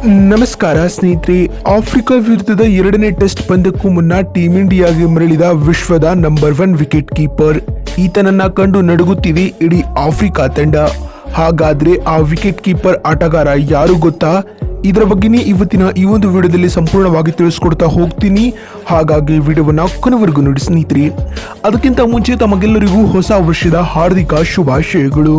ನಮಸ್ಕಾರ ಸ್ನೇಹಿತರೆ. ಆಫ್ರಿಕಾ ವಿರುದ್ಧದ ಎರಡನೇ ಟೆಸ್ಟ್ ಪಂದ್ಯಕ್ಕೂ ಮುನ್ನ ಟೀಂ ಇಂಡಿಯಾಗೆ ಮರಳಿದ ವಿಶ್ವದ ನಂಬರ್ 1 ವಿಕೆಟ್ ಕೀಪರ್. ಈತನನ್ನ ಕಂಡು ನಡುಗುತ್ತಿದೆ ಇಡೀ ಆಫ್ರಿಕಾ ತಂಡ. ಹಾಗಾದ್ರೆ ಆ ವಿಕೆಟ್ ಕೀಪರ್ ಆಟಗಾರ ಯಾರು ಗೊತ್ತಾ? ಇದರ ಬಗ್ಗೆನೇ ಇವತ್ತಿನ ಈ ಒಂದು ವಿಡಿಯೋದಲ್ಲಿ ಸಂಪೂರ್ಣವಾಗಿ ತಿಳಿಸ್ಕೊಡ್ತಾ ಹೋಗ್ತೀನಿ. ಹಾಗಾಗಿ ವಿಡಿಯೋವನ್ನ ಕೊನೆವರೆಗೂ ನೋಡಿ ಸ್ನೇಹಿತರೆ. ಅದಕ್ಕಿಂತ ಮುಂಚೆ ತಮಗೆಲ್ಲರಿಗೂ ಹೊಸ ವರ್ಷದ ಹಾರ್ದಿಕ ಶುಭಾಶಯಗಳು.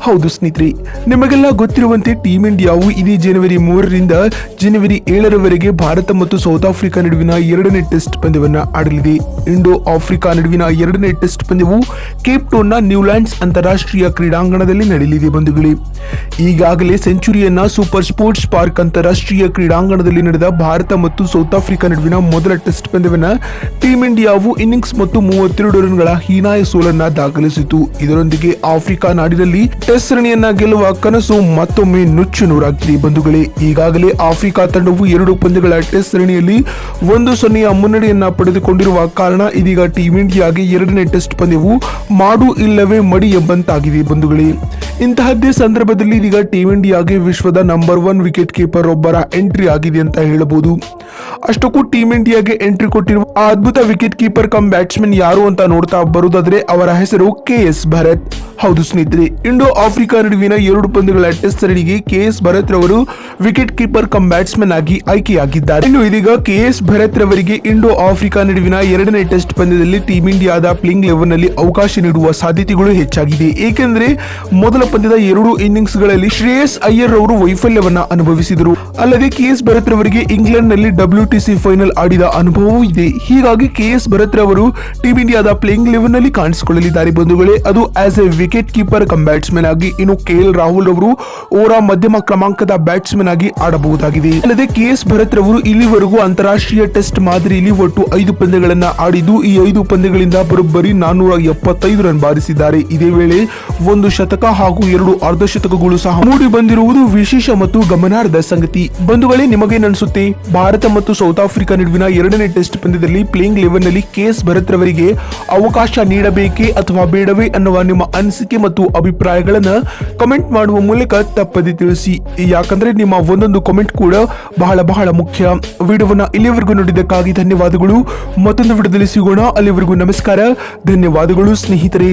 ಹೌದು ಸ್ನೇಹಿತರೆ, ನಿಮಗೆಲ್ಲ ಗೊತ್ತಿರುವಂತೆ ಟೀಂ ಇಂಡಿಯಾವು ಇದೇ ಜನವರಿ 3ರಿಂದ ಜನವರಿ 7ರವರೆಗೆ ಭಾರತ ಮತ್ತು ಸೌತ್ ಆಫ್ರಿಕಾ ನಡುವಿನ ಎರಡನೇ ಟೆಸ್ಟ್ ಪಂದ್ಯವನ್ನ ಆಡಲಿದೆ. ಇಂಡೋ ಆಫ್ರಿಕಾ ನಡುವಿನ ಎರಡನೇ ಟೆಸ್ಟ್ ಪಂದ್ಯವು ಕೇಪ್ ಟೌನ್ನ ನ್ಯೂಲ್ಯಾಂಡ್ಸ್ ಅಂತಾರಾಷ್ಟ್ರೀಯ ಕ್ರೀಡಾಂಗಣದಲ್ಲಿ ನಡೆಯಲಿದೆ ಬಂಧುಗಳೇ. ಈಗಾಗಲೇ ಸೆಂಚುರಿಯನ್ನ ಸೂಪರ್ ಸ್ಪೋರ್ಟ್ಸ್ ಪಾರ್ಕ್ ಅಂತಾರಾಷ್ಟ್ರೀಯ ಕ್ರೀಡಾಂಗಣದಲ್ಲಿ ನಡೆದ ಭಾರತ ಮತ್ತು ಸೌತ್ ಆಫ್ರಿಕಾ ನಡುವಿನ ಮೊದಲ ಟೆಸ್ಟ್ ಪಂದ್ಯವನ್ನ ಟೀಂ ಇಂಡಿಯಾವು ಇನ್ನಿಂಗ್ಸ್ ಮತ್ತು 32 ರನ್ಗಳ ಹೀನಾಯ ಸೋಲನ್ನ ದಾಖಲಿಸಿತು. ಇದರೊಂದಿಗೆ ಆಫ್ರಿಕಾ ನಾಡಿನಲ್ಲಿ ಟೆಸ್ಟ್ ಸರಣಿಯನ್ನ ಗೆಲ್ಲುವ ಕನಸು ಮತ್ತೊಮ್ಮೆ ನುಚ್ಚು ನೂರಾಗಿದೆ ಬಂಧುಗಳೇ. ಈಗಾಗಲೇ ಆಫ್ರಿಕಾ ತಂಡವು 2 ಪಂದ್ಯಗಳ ಟೆಸ್ಟ್ ಸರಣಿಯಲ್ಲಿ 1-0 ಮುನ್ನಡೆಯನ್ನ ಪಡೆದುಕೊಂಡಿರುವ ಕಾರಣ ಇದೀಗ ಟೀಂ ಇಂಡಿಯಾಗೆ ಎರಡನೇ ಟೆಸ್ಟ್ ಪಂದ್ಯವು ಮಾಡು ಇಲ್ಲವೇ ಮಡಿ ಎಂಬಂತಾಗಿದೆ ಬಂಧುಗಳೇ. ಇಂತಹದ್ದೇ ಸಂದರ್ಭದಲ್ಲಿ ಇದೀಗ ಟೀಂ ಇಂಡಿಯಾಗೆ ವಿಶ್ವದ ನಂಬರ್ 1 ವಿಕೆಟ್ ಕೀಪರ್ ಒಬ್ಬರ ಎಂಟ್ರಿ ಆಗಿದೆ ಅಂತ ಹೇಳಬಹುದು. ಅಷ್ಟಕ್ಕೂ ಟೀಂ ಇಂಡಿಯಾಗೆ ಎಂಟ್ರಿ ಕೊಟ್ಟಿರುವ ಆ ಅದ್ಭುತ ವಿಕೆಟ್ ಕೀಪರ್ ಕಮ್ ಬ್ಯಾಟ್ಸ್ಮನ್ ಯಾರು ಅಂತ ನೋಡ್ತಾ ಬರುವುದಾದ್ರೆ ಅವರ ಹೆಸರು KS ಭರತ್. ಹೌದು ಸ್ನೇಹಿತರೆ, ಇಂಡೋ ಆಫ್ರಿಕಾ ನಡುವಿನ 2 ಪಂದ್ಯಗಳ ಟೆಸ್ಟ್ ಸರಣಿಗೆ KS ಭರತ್ ರವರು ವಿಕೆಟ್ ಕೀಪರ್ ಕಮ್ ಬ್ಯಾಟ್ಸ್ಮನ್ ಆಗಿ ಆಯ್ಕೆಯಾಗಿದ್ದಾರೆ. ಇನ್ನು ಇದೀಗ KS ಭರತ್ ರವರಿಗೆ ಇಂಡೋ ಆಫ್ರಿಕಾ ನಡುವಿನ ಎರಡನೇ ಟೆಸ್ಟ್ ಪಂದ್ಯದಲ್ಲಿ ಟೀಂ ಇಂಡಿಯಾದ ಪ್ಲೇಯಿಂಗ್ 11 ನಲ್ಲಿ ಅವಕಾಶ ನೀಡುವ ಸಾಧ್ಯತೆಗಳು ಹೆಚ್ಚಾಗಿದೆ. ಏಕೆಂದರೆ ಮೊದಲ ಪಂದ್ಯದ 2 ಇನ್ನಿಂಗ್ಸ್ ಗಳಲ್ಲಿ ಶ್ರೇಯಸ್ ಅಯ್ಯರ್ ಅವರು ವೈಫಲ್ಯವನ್ನ ಅನುಭವಿಸಿದರು. ಅಲ್ಲದೆ KS ಭರತ್ ರವರಿಗೆ ಇಂಗ್ಲೆಂಡ್ ನಲ್ಲಿ WTC ಫೈನಲ್ ಆಡಿದ ಅನುಭವವೂ ಇದೆ. ಹೀಗಾಗಿ KS ಭರತ್ ರವರು ಟೀಂ ಇಂಡಿಯಾದ ಪ್ಲೇಯಿಂಗ್ 11 ನಲ್ಲಿ ಕಾಣಿಸಿಕೊಳ್ಳಲಿದ್ದಾರೆ ಬಂಧುಗಳೇ. ಅದು as A wicket keeper come batsman ಆಗಿ. ಇನ್ನು KL ರಾಹುಲ್ ಅವರು ಓವರ್ ಮಧ್ಯಮ ಕ್ರಮಾಂಕದ ಬ್ಯಾಟ್ಸ್ಮನ್ ಆಗಿ ಆಡಬಹುದಾಗಿದೆ. ಅಲ್ಲದೆ KS ಭರತ್ ರವರು ಇಲ್ಲಿವರೆಗೂ ಅಂತಾರಾಷ್ಟ್ರೀಯ ಟೆಸ್ಟ್ ಮಾದರಿಯಲ್ಲಿ ಒಟ್ಟು 5 ಪಂದ್ಯಗಳನ್ನ ಆಡಿದ್ದು ಈ 5 ಪಂದ್ಯಗಳಿಂದ ಬರೋಬ್ಬರಿ 475 ರನ್ ಬಾರಿಸಿದ್ದಾರೆ. ಇದೇ ವೇಳೆ 1 ಶತಕ ಹಾಗೂ 2 ಅರ್ಧಶತಕಗಳು ಸಹ ಮೂಡಿ ಬಂದಿರುವುದು ವಿಶೇಷ ಮತ್ತು ಗಮನಾರ್ಹ ಸಂಗತಿ. ಬಂಧುಗಳೇ, ನಿಮಗೇನನ್ಸುತ್ತೆ? ಭಾರತ ಮತ್ತು ಸೌತ್ ಆಫ್ರಿಕಾ ನಡುವಿನ ಎರಡನೇ ಟೆಸ್ಟ್ ಪಂದ್ಯದಲ್ಲಿ ಪ್ಲೇಯಿಂಗ್ 11 ನಲ್ಲಿ KS ಭರತ್ ರವರಿಗೆ ಅವಕಾಶ ನೀಡಬೇಕೇ ಅಥವಾ ಬೇಡವೇ ಅನ್ನುವ ನಿಮ್ಮ ಅನಿಸಿಕೆ ಮತ್ತು ಅಭಿಪ್ರಾಯಗಳನ್ನ ಕಮೆಂಟ್ ಮಾಡುವ ಮೂಲಕ ತಪ್ಪದೆ ತಿಳಿಸಿ. ಯಾಕಂದ್ರೆ ನಿಮ್ಮ ಒಂದೊಂದು ಕಮೆಂಟ್ ಕೂಡ ಬಹಳ ಮುಖ್ಯ. ವಿಡಿಯೋವನ್ನ ಇಲ್ಲಿವರೆಗೂ ನೋಡಿದ್ದಕ್ಕಾಗಿ ಧನ್ಯವಾದಗಳು. ಮತ್ತೊಂದು ವಿಡಿಯೋದಲ್ಲಿ ಸಿಗೋಣ. ಅಲ್ಲಿವರೆಗೂ ನಮಸ್ಕಾರ, ಧನ್ಯವಾದಗಳು ಸ್ನೇಹಿತರೆ.